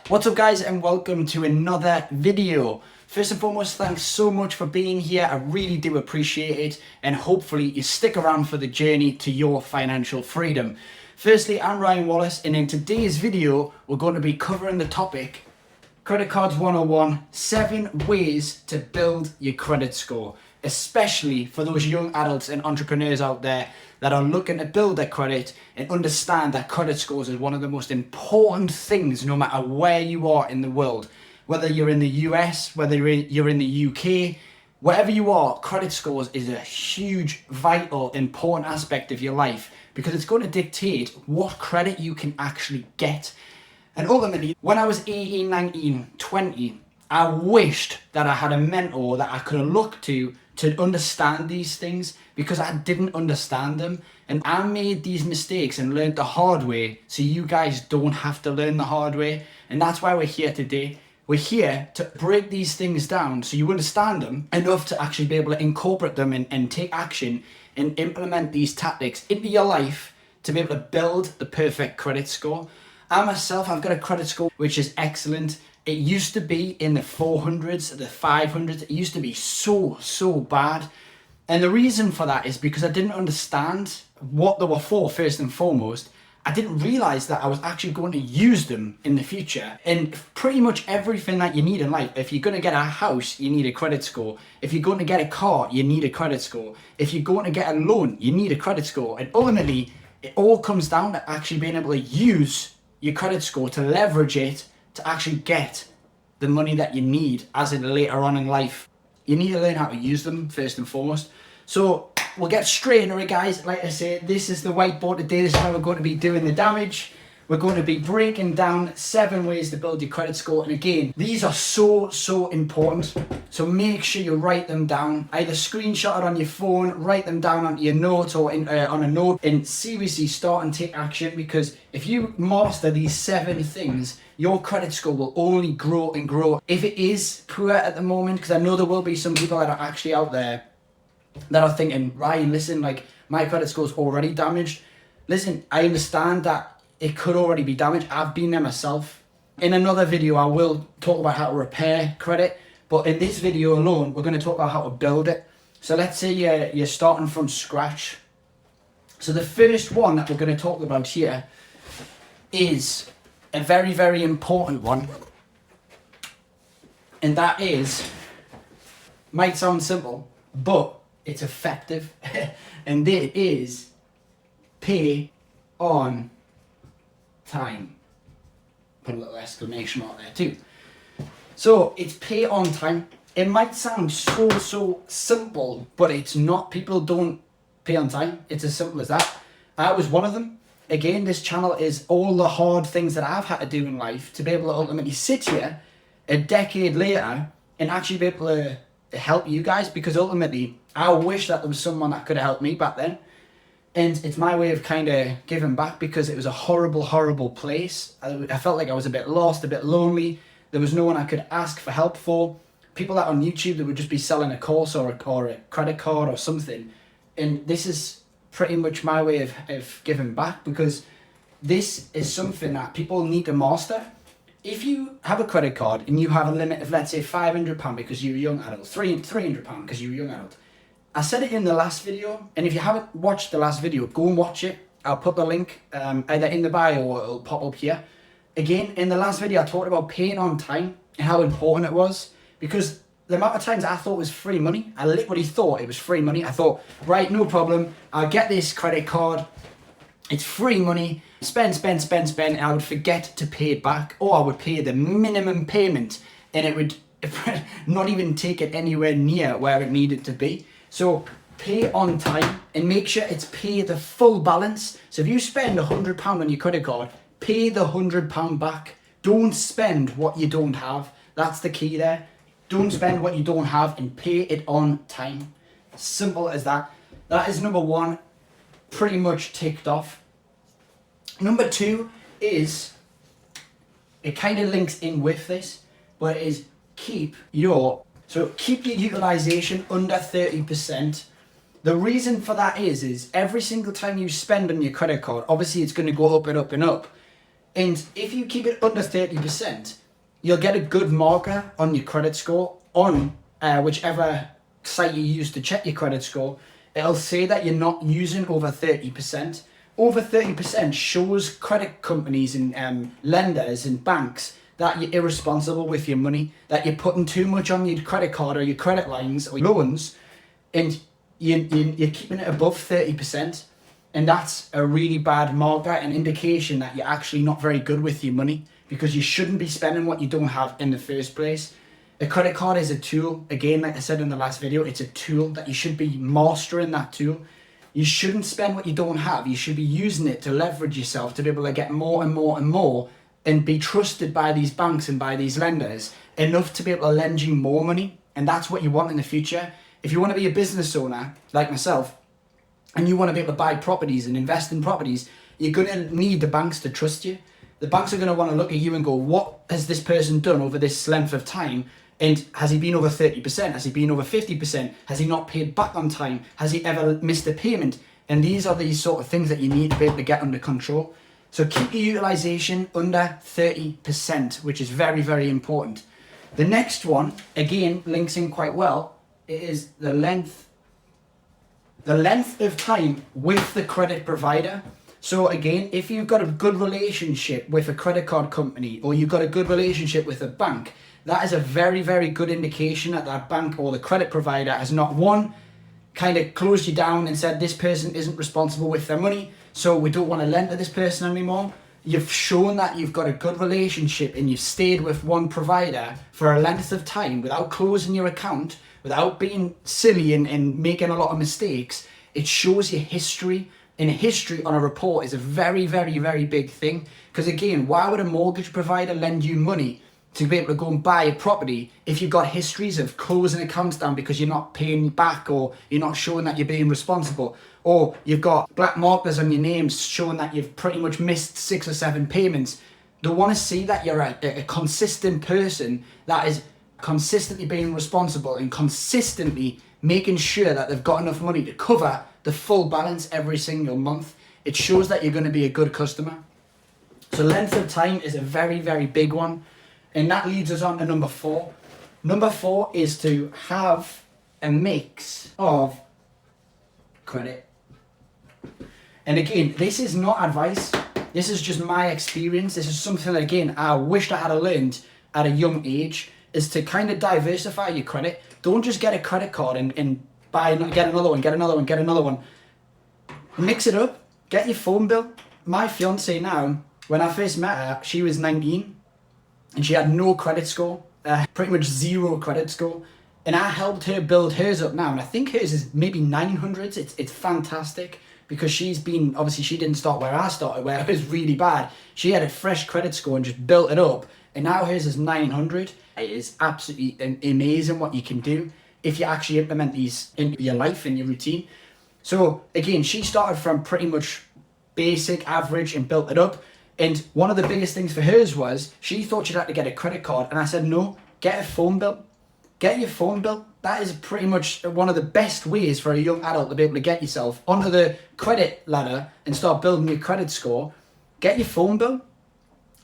What's up guys, and welcome to another video. First and foremost, thanks so much for being here. I really do appreciate it, and hopefully you stick around for the journey to your financial freedom. Firstly, I'm Ryan Wallace, and in today's video we're going to be covering the topic Credit Cards 101, 7 ways to build your credit score, especially for those young adults and entrepreneurs out there that are looking to build their credit and understand that credit scores is one of the most important things no matter where you are in the world. Whether you're in the US, whether you're in the UK, wherever you are, credit scores is a huge, vital, important aspect of your life because it's going to dictate what credit you can actually get. And ultimately, when I was 18, 19, 20, I wished that I had a mentor that I could have looked to understand these things because I didn't understand them. And I made these mistakes and learned the hard way so you guys don't have to learn the hard way. And that's why we're here today. We're here to break these things down so you understand them enough to actually be able to incorporate them and take action and implement these tactics into your life to be able to build the perfect credit score. I myself, I've got a credit score which is excellent. It used to be in the 400s, the 500s. It used to be so bad. And the reason for that is because I didn't understand what they were for, first and foremost. I didn't realize that I was actually going to use them in the future. And pretty much everything that you need in life, if you're going to get a house, you need a credit score. If you're going to get a car, you need a credit score. If you're going to get a loan, you need a credit score. And ultimately, it all comes down to actually being able to use your credit score to leverage it to actually get the money that you need as in later on in life. You need to learn how to use them first and foremost. So we'll get straight into it, guys. Like I said, this is the whiteboard today. This is how we're going to be doing the damage. We're going to be breaking down 7 ways to build your credit score. And again, these are so important. So make sure you write them down. Either screenshot it on your phone, write them down onto your notes or on a note, and seriously start and take action, because if you master these 7 things, your credit score will only grow and grow. If it is poor at the moment, because I know there will be some people that are actually out there that are thinking, Ryan, listen, like my credit score's already damaged. Listen, I understand that it could already be damaged. I've been there myself. In another video, I will talk about how to repair credit. But in this video alone, we're going to talk about how to build it. So let's say you're starting from scratch. So the first one that we're going to talk about here is a very important one. And that is, might sound simple, but it's effective. And it is pay on time. Put a little exclamation mark there too. So it's pay on time. It might sound so simple, but it's not. People don't pay on time. It's as simple as that. I was one of them. Again, this channel is all the hard things that I've had to do in life to be able to ultimately sit here a decade later and actually be able to help you guys, because ultimately I wish that there was someone that could have helped me back then. And it's my way of kind of giving back, because it was a horrible place. I felt like I was a bit lost, a bit lonely. There was no one I could ask for help for. People that on YouTube, they would just be selling a course or a credit card or something. And this is pretty much my way of giving back, because this is something that people need to master. If you have a credit card and you have a limit of, let's say, £500 because you're a young adult, £300 because you're a young adult. I said it in the last video, and if you haven't watched the last video, go and watch it. I'll put the link either in the bio or it'll pop up here. Again, in the last video, I talked about paying on time and how important it was, because the amount of times I thought it was free money, I literally thought it was free money. I thought, right, no problem, I'll get this credit card, it's free money, spend, and I would forget to pay it back, or I would pay the minimum payment and it would not even take it anywhere near where it needed to be. So pay on time and make sure it's pay the full balance. So if you spend £100 on your credit card, pay the £100 back. Don't spend what you don't have. That's the key there. Don't spend what you don't have and pay it on time. Simple as that. That is number 1, pretty much ticked off. Number 2 is, it kind of links in with this, but it is keep your utilization under 30%. The reason for that is every single time you spend on your credit card, obviously it's going to go up and up and up. And if you keep it under 30%, you'll get a good marker on your credit score on whichever site you use to check your credit score. It'll say that you're not using over 30%. Over 30% shows credit companies and lenders and banks that you're irresponsible with your money, that you're putting too much on your credit card or your credit lines or loans, and you're keeping it above 30%. And that's a really bad marker and indication that you're actually not very good with your money, because you shouldn't be spending what you don't have in the first place. A credit card is a tool. Again, like I said in the last video, it's a tool that you should be mastering that tool. You shouldn't spend what you don't have. You should be using it to leverage yourself to be able to get more and more and more and be trusted by these banks and by these lenders enough to be able to lend you more money. And that's what you want in the future. If you want to be a business owner like myself and you want to be able to buy properties and invest in properties, you're going to need the banks to trust you. The banks are going to want to look at you and go, what has this person done over this length of time? And has he been over 30%? Has he been over 50%? Has he not paid back on time? Has he ever missed a payment? And these are these sort of things that you need to be able to get under control. So keep your utilization under 30%, which is very, very important. The next one, again, links in quite well. It is the length of time with the credit provider. So again, if you've got a good relationship with a credit card company or you've got a good relationship with a bank, that is a very, very good indication that that bank or the credit provider has not, one, kind of closed you down and said this person isn't responsible with their money, so we don't want to lend to this person anymore. You've shown that you've got a good relationship and you've stayed with one provider for a length of time without closing your account, without being silly and making a lot of mistakes. It shows your history. And history on a report is a very, very, very big thing. Because again, why would a mortgage provider lend you money to be able to go and buy a property if you've got histories of closing accounts down because you're not paying back, or you're not showing that you're being responsible, or you've got black markers on your names showing that you've pretty much missed 6 or 7 payments? They want to see that you're a consistent person that is consistently being responsible and consistently making sure that they've got enough money to cover the full balance every single month. It shows that you're going to be a good customer. So length of time is a very, very big one. And that leads us on to number 4. Number 4 is to have a mix of credit. And again, this is not advice. This is just my experience. This is something that, again, I wished I had learned at a young age, is to kind of diversify your credit. Don't just get a credit card and get another one. Mix it up. Get your phone bill. My fiance now, when I first met her, she was 19 and she had no credit score, pretty much 0 credit score. And I helped her build hers up now. And I think hers is maybe 900s. It's fantastic because she's been, obviously she didn't start where I started, where it was really bad. She had a fresh credit score and just built it up. And now hers is 900. It is absolutely amazing what you can do if you actually implement these in your life, in your routine. So again, she started from pretty much basic, average, and built it up. And one of the biggest things for hers was she thought she'd have to get a credit card. And I said, no, get a phone bill. Get your phone bill. That is pretty much one of the best ways for a young adult to be able to get yourself onto the credit ladder and start building your credit score. Get your phone bill.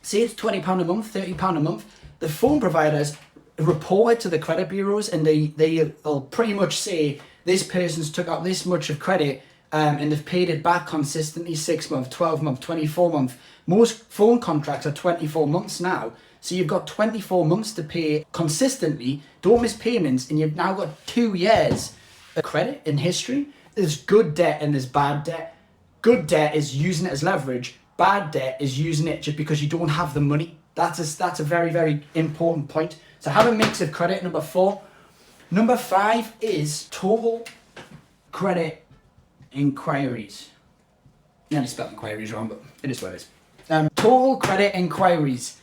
Say it's £20 a month, £30 a month. The phone providers report it to the credit bureaus, and they'll pretty much say this person's took out this much of credit and they've paid it back consistently 6 months, 12 months, 24 months. Most phone contracts are 24 months now. So you've got 24 months to pay consistently, don't miss payments, and you've now got 2 years of credit in history. There's good debt and there's bad debt. Good debt is using it as leverage. Bad debt is using it just because you don't have the money. That's a very, very important point. So have a mix of credit, number 4. Number 5 is total credit inquiries. Nearly spelled inquiries wrong, but it is what it is. Total credit inquiries.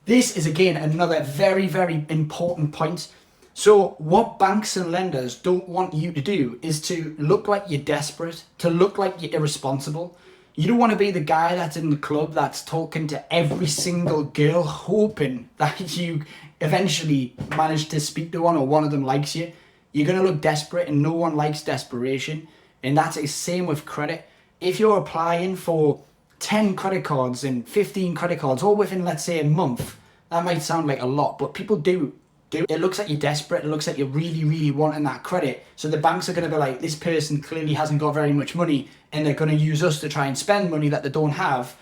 This is, again, another very, very important point. So what banks and lenders don't want you to do is to look like you're desperate, to look like you're irresponsible. You don't want to be the guy that's in the club that's talking to every single girl hoping that you eventually manage to speak to one or one of them likes you. You're going to look desperate, and no one likes desperation. And that's the same with credit. If you're applying for 10 credit cards and 15 credit cards all within, let's say, a month. That might sound like a lot, but people do. It looks like you're desperate. It looks like you're really, really wanting that credit. So the banks are going to be like, this person clearly hasn't got very much money, and they're going to use us to try and spend money that they don't have.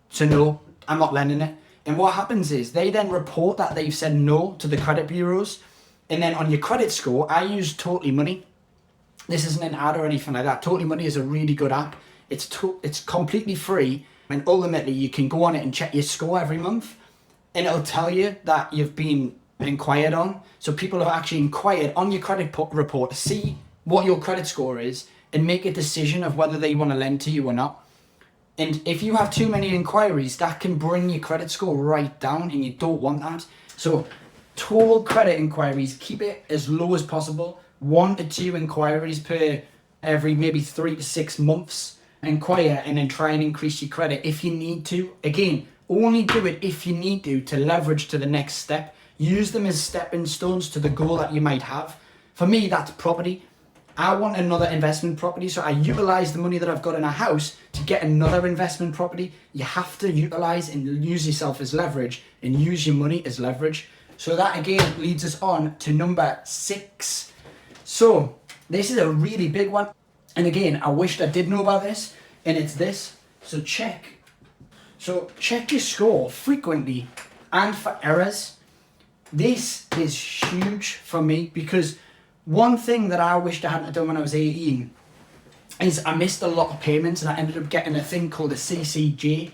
So no, I'm not lending it. And what happens is they then report that they've said no to the credit bureaus. And then on your credit score, I use Totally Money. This isn't an ad or anything like that. Totally Money is a really good app. It's completely free. And ultimately, you can go on it and check your score every month. And it'll tell you that you've been inquired on. So people have actually inquired on your credit report to see what your credit score is and make a decision of whether they want to lend to you or not. And if you have too many inquiries, that can bring your credit score right down, and you don't want that. So total credit inquiries, keep it as low as possible. 1 to 2 inquiries per every maybe 3 to 6 months. Inquire and then try and increase your credit if you need to. Again, only do it if you need to leverage to the next step. Use them as stepping stones to the goal that you might have. For me, that's property. I want another investment property, so I utilize the money that I've got in a house to get another investment property. You have to utilize and use yourself as leverage and use your money as leverage. So that again leads us on to number 6. So this is a really big one. And again, I wished I did know about this, and it's this. So check your score frequently and for errors. This is huge for me, because one thing that I wished I hadn't done when I was 18 is I missed a lot of payments, and I ended up getting a thing called a CCJ.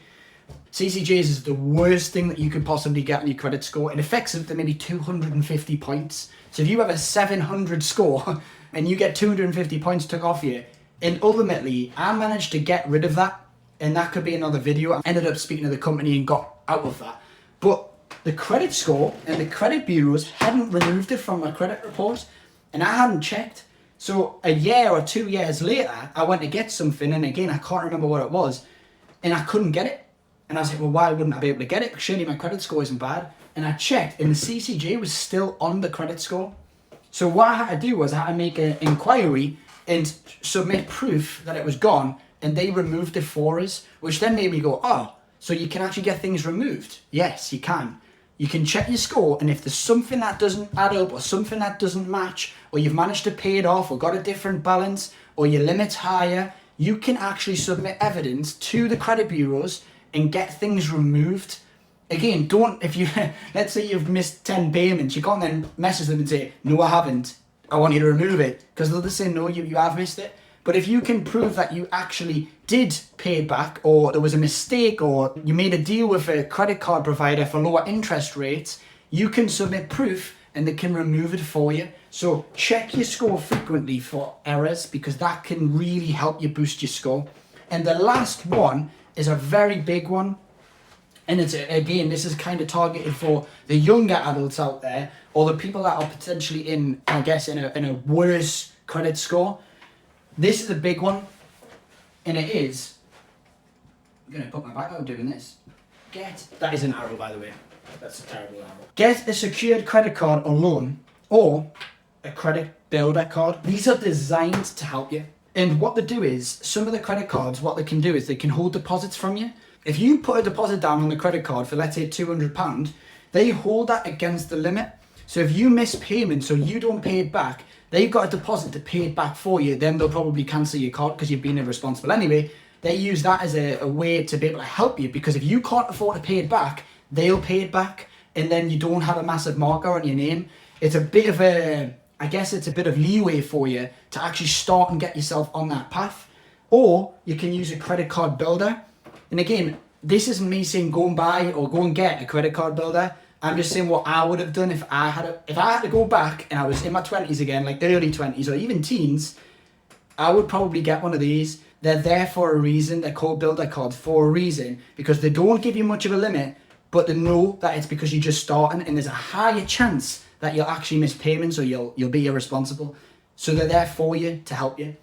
CCJs is the worst thing that you could possibly get on your credit score. It affects up to maybe 250 points. So if you have a 700 score and you get 250 points took off you, and ultimately I managed to get rid of that, and that could be another video. I ended up speaking to the company and got out of that. But the credit score and the credit bureaus hadn't removed it from my credit report, and I hadn't checked. So a year or 2 years later, I went to get something, and again, I can't remember what it was, and I couldn't get it. And I was like, well, why wouldn't I be able to get it? Surely my credit score isn't bad. And I checked, and the CCJ was still on the credit score. So what I had to do was I had to make an inquiry and submit proof that it was gone, and they removed it for us, which then made me go, oh, so you can actually get things removed? Yes, you can. You can check your score, and if there's something that doesn't add up, or something that doesn't match, or you've managed to pay it off, or got a different balance, or your limit's higher, you can actually submit evidence to the credit bureaus and get things removed. Again, if you, let's say you've missed 10 payments, you can't then message them and say, no, I haven't, I want you to remove it, because they'll just say, no, you have missed it. But if you can prove that you actually did pay it back, or there was a mistake, or you made a deal with a credit card provider for lower interest rates, you can submit proof and they can remove it for you. So check your score frequently for errors, because that can really help you boost your score. And the last one is a very big one. And it's, again, this is kind of targeted for the younger adults out there, or the people that are potentially in a worse credit score. This is a big one, and it is, I'm going to put my back out doing this. That is an arrow, by the way. That's a terrible arrow. Get a secured credit card or loan, or a credit builder card. These are designed to help you. And what they do is, some of the credit cards, what they can do is they can hold deposits from you. If you put a deposit down on the credit card for, let's say, £200, they hold that against the limit. So if you miss payments or you don't pay it back, they've got a deposit to pay it back for you. Then they'll probably cancel your card because you've been irresponsible anyway. They use that as a way to be able to help you, because if you can't afford to pay it back, they'll pay it back, and then you don't have a massive marker on your name. It's a bit of it's a bit of leeway for you to actually start and get yourself on that path. Or you can use a credit card builder. And again, this isn't me saying go and buy or go and get a credit card builder. I'm just saying what I would have done if I had to go back and I was in my 20s again, like early 20s or even teens. I would probably get one of these. They're there for a reason. They're called builder cards for a reason, because they don't give you much of a limit, but they know that it's because you're just starting, and there's a higher chance that you'll actually miss payments or you'll be irresponsible. So they're there for you to help you.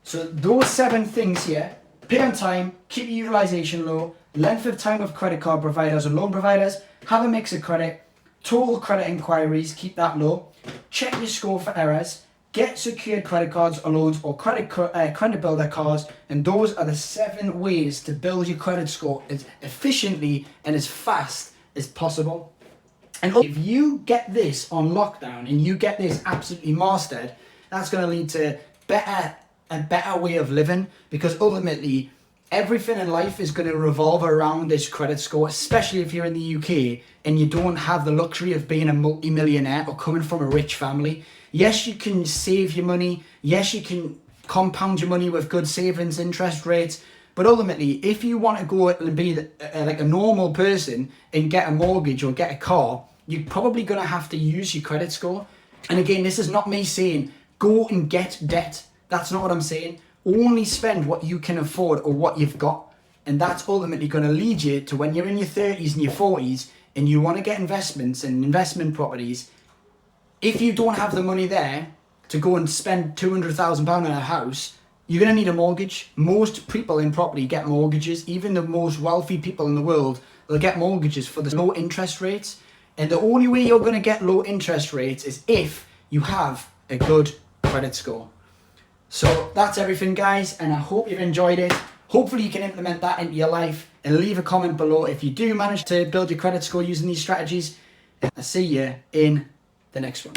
So those 7 things here: pay on time, keep your utilization low, length of time of credit card providers or loan providers, have a mix of credit, total credit inquiries, keep that low, check your score for errors, get secured credit cards or loans or credit builder cards, and those are the 7 ways to build your credit score as efficiently and as fast as possible. And if you get this on lockdown and you get this absolutely mastered, that's going to lead to a better way of living, because ultimately everything in life is going to revolve around this credit score, especially if you're in the UK and you don't have the luxury of being a multi-millionaire or coming from a rich family. Yes, you can save your money. Yes, you can compound your money with good savings interest rates. But ultimately, if you want to go and be like a normal person and get a mortgage or get a car, you're probably going to have to use your credit score. And again, this is not me saying go and get debt. That's not what I'm saying. Only spend what you can afford or what you've got. And that's ultimately going to lead you to when you're in your 30s and your 40s and you want to get investments and investment properties. If you don't have the money there to go and spend £200,000 on a house, you're going to need a mortgage. Most people in property get mortgages. Even the most wealthy people in the world, they'll get mortgages for the low interest rates. And the only way you're going to get low interest rates is if you have a good credit score. So that's everything, guys, and I hope you've enjoyed it. Hopefully you can implement that into your life, and leave a comment below if you do manage to build your credit score using these strategies. I'll see you in the next one.